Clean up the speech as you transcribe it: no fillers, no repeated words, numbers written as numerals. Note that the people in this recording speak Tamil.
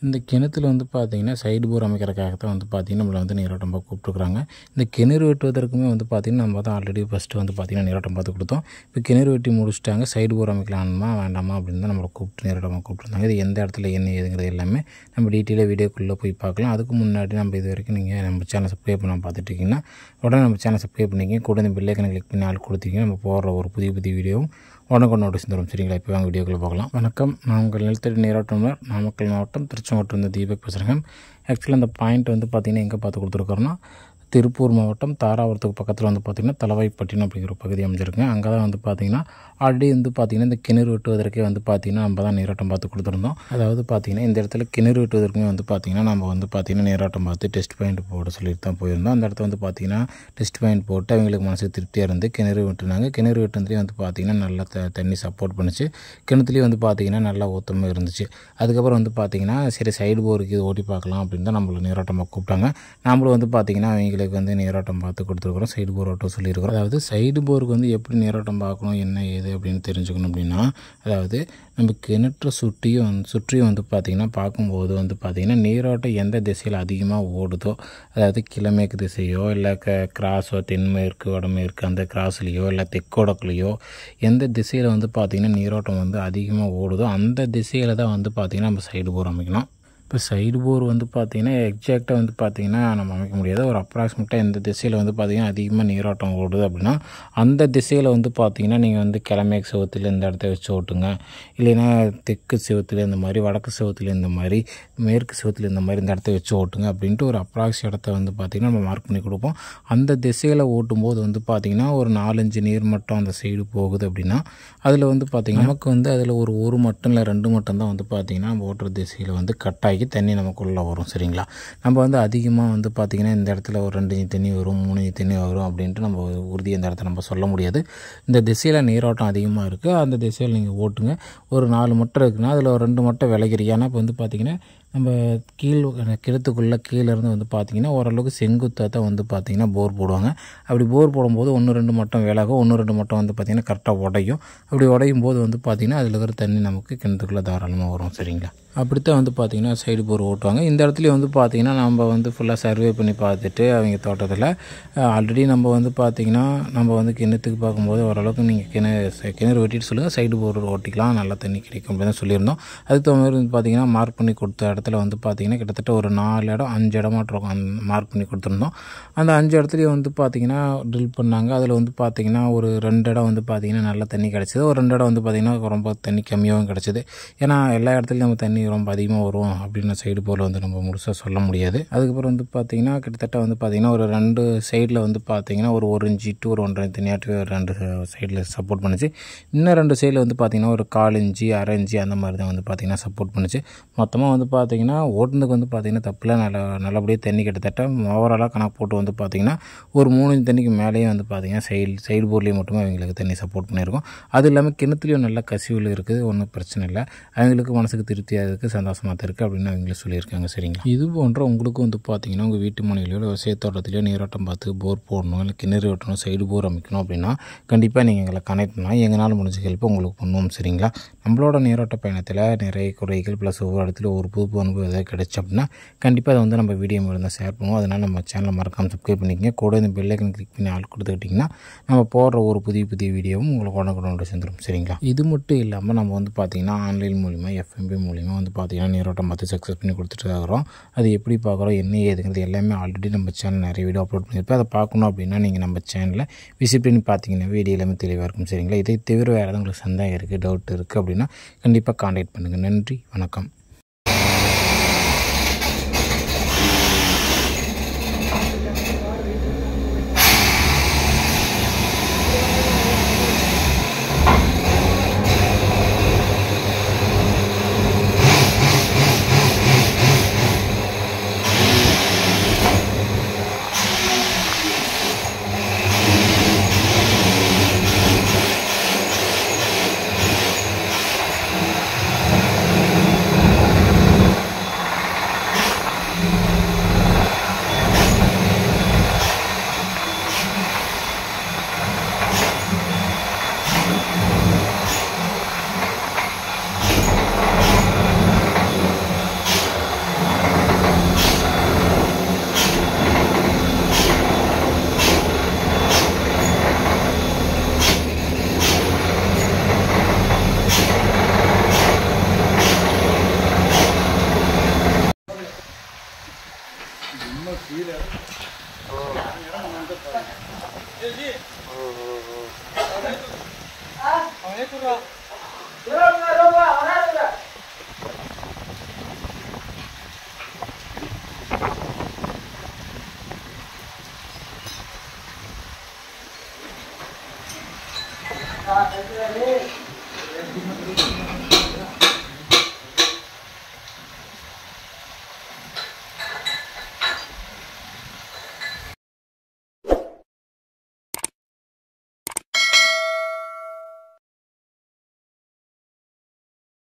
இந்த கிணத்துல வந்து பார்த்தீங்கன்னா, சைடு போர் அமைக்கிறதுக்காக தான் வந்து பார்த்தீங்கன்னா, நம்மள வந்து நீரோட்டம் பார்க்க கூப்பிட்டுருக்காங்க. இந்த கிணறு வெட்டுவதற்குமே வந்து பார்த்தீங்கன்னா, நம்ம தான் ஆல்ரெடி ஃபஸ்ட்டு வந்து பார்த்தீங்கன்னா, நீரோட்டம் பார்த்து கொடுத்தோம். இப்போ கிணறு வெட்டி முடிச்சுட்டாங்க. சைடு போர் அமைக்கலாமா வேண்டாமா அப்படின்னு தான் நம்மளை கூப்பிட்டு நீரோட்டமாக கூப்பிட்டுருந்தாங்க. இது எந்த இடத்துல என்ன ஏதுங்கிறது எல்லாமே நம்ம டீட்டெயிலாக வீடியோக்குள்ளே போய் பார்க்கலாம். அதுக்கு முன்னாடி நம்ம இது வரைக்கும் நீங்கள் நம்ம சேனல் சப்ஸ்கிரைப் பண்ண பார்த்துட்டு இருக்கீங்கன்னா, உடனே நம்ம சேனல் சப்ஸ்கிரைப் பண்ணிங்க. கூட இந்த பெல் ஐக்கனை கிளிக் பண்ணி ஆள் கொடுத்தீங்கன்னா, நம்ம போடுற ஒரு புதிய வீடியோவும் உடனுக்குடன் நோட்டீஸ் தரும். சரிங்களா? இப்போ வாங்க வீடியோக்குள்ளே பார்க்கலாம். வணக்கம், நான் உங்கள் நிலத்தடி நீரோட்டனர், நாமக்கல் மாவட்டம் திருச்செங்கோட்டிலிருந்து தீபக் பேசுகிறேங்க. ஆக்சுவலாக இந்த பாயிண்ட் வந்து பார்த்திங்கன்னா எங்கே பார்த்து கொடுத்துருக்கோன்னா, திருப்பூர் மாவட்டம் தாராபுரத்துக்கு பக்கத்தில் வந்து பார்த்திங்கன்னா தலவாய்ப்பட்டினம் அப்படிங்கிற பகுதி அமைஞ்சிருக்குங்க. அங்கே தான் வந்து பார்த்திங்கன்னா ஆல்ரெடி வந்து பார்த்திங்கன்னா இந்த கிணறு வெட்டுவதற்கே வந்து பார்த்திங்கன்னா நம்ம தான் நீரோட்டம் பார்த்து கொடுத்துருந்தோம். அதாவது பார்த்திங்கன்னா இந்த இடத்துல கிணறு வெட்டுவதற்குமே வந்து பார்த்திங்கன்னா நம்ம வந்து பார்த்திங்கன்னா நீரோட்டம் பார்த்து டெஸ்ட் பாயிண்ட் போட சொல்லிட்டு தான் போயிருந்தோம். அந்த இடத்துல வந்து பார்த்திங்கன்னா டெஸ்ட் பாயிண்ட் போட்டு அவங்களுக்கு மனசுக்கு திருப்தியாக இருந்து கிணறு வெட்டுனாங்க. கிணறு வெட்டுனதுலேயே வந்து பார்த்திங்கன்னா நல்லா தண்ணி சப்போர்ட் பண்ணிச்சு. கிணத்துலேயே வந்து பார்த்திங்கன்னா நல்லா ஊற்றமாக இருந்துச்சு. அதுக்கப்புறம் வந்து பார்த்திங்கன்னா சரி சைடு போருக்கு இது ஓட்டி பார்க்கலாம் அப்படின்னு தான் நம்மளை நீரோட்டமாக கூப்பிட்டாங்க. நம்மளும் வந்து பார்த்திங்கன்னா அவங்களுக்கு வந்து நீரோட்டம் பார்த்து கொடுத்துருக்குறோம். சைடு போர் ஓட்ட சொல்லியிருக்கிறோம். அதாவது சைடு போருக்கு வந்து எப்படி நீரோட்டம் பார்க்கணும், என்ன ஏது அப்படின்னு தெரிஞ்சுக்கணும் அப்படின்னா, அதாவது நம்ம கிணற்றை சுற்றியும் வந்து பார்த்திங்கன்னா பார்க்கும்போது வந்து பார்த்திங்கன்னா நீரோட்டம் எந்த திசையில் அதிகமாக ஓடுதோ, அதாவது கிழமேற்கு திசையோ இல்லை கிராஸோ தென்மேற்கு வடமேற்கு அந்த கிராஸ்லேயோ இல்லை தெற்கோடக்குலையோ எந்த திசையில் வந்து பார்த்திங்கன்னா நீரோட்டம் வந்து அதிகமாக ஓடுதோ அந்த திசையில் தான் வந்து பார்த்திங்கன்னா நம்ம சைடு போர் அமைக்கணும். இப்போ சைடு போர் வந்து பார்த்திங்கன்னா எக்ஸாக்டாக வந்து பார்த்திங்கன்னா நம்ம அமைக்க முடியாது. ஒரு அப்ராக்சிமேட்டாக எந்த திசையில் வந்து பார்த்திங்கன்னா அதிகமாக நீரோட்டம் ஓடுது அப்படின்னா அந்த திசையில் வந்து பார்த்திங்கன்னா நீங்கள் வந்து கிழமேற்கு செவத்தில் இந்த இடத்த வச்சு ஓட்டுங்க, இல்லைன்னா தெற்கு செவத்தில் இந்த மாதிரி, வடக்கு செவத்தில் இந்த மாதிரி, மேற்கு செவத்தில் இந்த மாதிரி இந்த இடத்த வச்சு ஓட்டுங்க அப்படின்ட்டு ஒரு அப்ராக்ஸ் இடத்த வந்து பார்த்திங்கன்னா நம்ம மார்க் பண்ணி கொடுப்போம். அந்த திசையில் ஓட்டும்போது வந்து பார்த்திங்கன்னா ஒரு 4-5 நீர் மட்டம் அந்த சைடு போகுது அப்படின்னா அதில் வந்து பார்த்திங்கன்னா நமக்கு வந்து அதில் ஒரு மட்டும் இல்லை 2 மட்டும் தான் வந்து பார்த்திங்கன்னா நம்ம ஓட்டுற திசையில் வந்து கட்டாகி தண்ணி நமக்குள்ளே வரும். சரிங்களா? நம்ம வந்து அதிகமாக வந்து பார்த்திங்கன்னா இந்த இடத்துல ஒரு 2 இன்ச் தண்ணி வரும், 3 இன்ச் தண்ணி வரும் அப்படின்ட்டு நம்ம உறுதி இந்த இடத்துல நம்ம சொல்ல முடியாது. இந்த திசையில் நீரோட்டம் அதிகமாக இருக்குது, அந்த திசையில் நீங்கள் ஓட்டுங்க. ஒரு 4 மட்டை இருக்குன்னா அதில் ஒரு 2 மட்டை விளைகிறீங்க. ஏன்னா இப்போ வந்து பார்த்திங்கன்னா நம்ம கிணத்துக்குள்ளே கீழேருந்து வந்து பார்த்திங்கன்னா ஓரளவுக்கு செங்குத்தாக தான் வந்து பார்த்திங்கன்னா போர் போடுவாங்க. அப்படி போர் போடும்போது 1-2 மட்டம் விலகும், 1-2 மட்டம் வந்து பார்த்திங்கன்னா கரெக்டாக உடையும். அப்படி உடையும் போது வந்து பார்த்திங்கன்னா அதில் இருக்கிற தண்ணி நமக்கு கிணத்துக்குள்ளே தாராளமாக வரும். சரிங்களா? அப்படித்தான் வந்து பார்த்திங்கன்னா சைடு போர் ஓட்டுவாங்க. இந்த இடத்துலையும் வந்து பார்த்திங்கன்னா நம்ம வந்து ஃபுல்லாக சர்வே பண்ணி பார்த்துட்டு அவங்க தோட்டத்தில் ஆல்ரெடி நம்ம வந்து பார்த்திங்கன்னா நம்ம வந்து கிணத்துக்கு பார்க்கும்போது ஓரளவுக்கு நீங்கள் கிணறு வெட்டிட்டு சொல்லுங்கள், சைடு போர் ஓட்டிக்கலாம், நல்லா தண்ணி கிடைக்கும் அப்படின்னு தான் சொல்லியிருந்தோம். அதுக்கு தகுந்த மாதிரி வந்து பார்த்திங்கன்னா மார்க் பண்ணி கொடுத்த இடத்துல வந்து பார்த்திங்கன்னா கிட்டத்தட்ட ஒரு 4 இடம் 5 இடமாட்டிருக்கும் அந்த மார்க் பண்ணி கொடுத்துருந்தோம். அந்த 5 இடத்துலையும் வந்து பார்த்திங்கன்னா ட்ரில் பண்ணாங்க. அதில் வந்து பார்த்திங்கன்னா ஒரு 2 இடம் வந்து பார்த்திங்கன்னா நல்லா தண்ணி கிடச்சிது. ஒரு 2 இடம் வந்து பார்த்திங்கன்னா ரொம்ப தண்ணி கம்மியாகவும் கிடச்சிது. ஏன்னா எல்லா இடத்துலையும் நம்ம தண்ணி ரொம்ப அதிகமாக வரும் அப்படின்னு சைடு போரில் வந்து நம்ம முழுசாக சொல்ல முடியாது. அதுக்கப்புறம் வந்து பார்த்திங்கன்னா கிட்டத்தட்ட வந்து பார்த்திங்கன்னா ஒரு 2 சைடில் வந்து பார்த்திங்கன்னா ஒரு 1 இன்ச்சு டு ஒரு 1.5 தண்ணியாட்டு 2 சைடில் சப்போர்ட் பண்ணுச்சு. இன்னும் 2 சைடில் வந்து பார்த்திங்கன்னா ஒரு 1/4 இன்ச்சு 1/2 இன்ச்சு அந்த மாதிரி தான் வந்து பார்த்திங்கன்னா சப்போர்ட் பண்ணுச்சு. மொத்தமாக வந்து பார்த்திங்கன்னா ஓட்டுனதுக்கு வந்து பார்த்திங்கன்னா தப்பில் நல்லபடியாக தண்ணி கிட்டத்தட்ட ஓவராலாக கணக்கு போட்டு வந்து பார்த்திங்கன்னா ஒரு 3 இன்ச் தண்ணிக்கு மேலேயே வந்து பார்த்திங்கன்னா சைடு போர்லேயே மட்டுமே அவங்களுக்கு தண்ணி சப்போர்ட் பண்ணியிருக்கோம். அது இல்லாமல் கிணத்துலேயும் நல்லா கசிவுகள் இருக்குது, ஒன்றும் பிரச்சனை இல்லை. அவங்களுக்கு மனசுக்கு திருப்தியாக இருக்குது, சந்தோஷமாக தான் இருக்குது அப்படின்னு அவங்களே சொல்லியிருக்காங்க. சரிங்களா? இது போன்ற உங்களுக்கும் வந்து பார்த்திங்கன்னா உங்கள் வீட்டு மனையிலையோ விவசாய தோட்டத்திலையோ நீரோட்டம் பார்த்து போர் போடணும், இல்லை கிணறு வெட்டணும், சைடு போர் அமைக்கணும் அப்படின்னா கண்டிப்பாக நீங்கள் எங்களை கனெக்ட் பண்ணலாம். எங்களால் முடிஞ்ச ஹெல்ப் உங்களுக்கு பண்ணுவோம். சரிங்களா? நம்மளோட நீரோட்ட பயணத்தில் நிறைய குறைகள் ப்ளஸ் ஒவ்வொரு இடத்துல ஒரு புது அனுபவம் எதாவது கிடச்சி அப்படின்னா கண்டிப்பாக அதை வந்து நம்ம வீடியோ மூலம் ஷேர் பண்ணுவோம். அதனால் நம்ம சேனலை மறக்காமல் சப்ஸ்கிரைப் பண்ணிக்கங்க. கூட இந்த பெல் ஐக்கன் கிளிக் பண்ணி ஆள் கொடுத்துக்கிட்டிங்கன்னா நம்ம போடுற ஒரு புதிய வீடியோவும் உங்களுக்கு உடனுக்குடன் சேர்ந்துடும். சரிங்களா? இது மட்டும் இல்லாமல் நம்ம வந்து பார்த்திங்கன்னா ஆன்லைன் மூலிமா FMB மூலிமா வந்து பார்த்திங்கன்னா நீரோட்டம் பார்த்து சக்ஸஸ் பண்ணி கொடுத்துட்டு இருக்கிறோம். அது எப்படி பார்க்குறோம், என்ன ஏதுங்கிறது எல்லாமே ஆல்ரெடி நம்ம சேனல் நிறைய வீடியோ அப்லோட் பண்ணியிருப்போம். அதை பார்க்கணும் அப்படின்னா நீங்கள் நம்ம சேனலில் விசிட் பண்ணி பார்த்தீங்கன்னா வீடியோ எல்லாமே தெளிவாக இருக்கும். சரிங்களா? இதை தவிர வேறு ஏதாவது உங்களுக்கு சந்தேகம் இருக்குது, டவுட் இருக்குது அப்படின்னா கண்டிப்பாக கான்டாக்ட் பண்ணுங்கள். நன்றி, வணக்கம். Nah,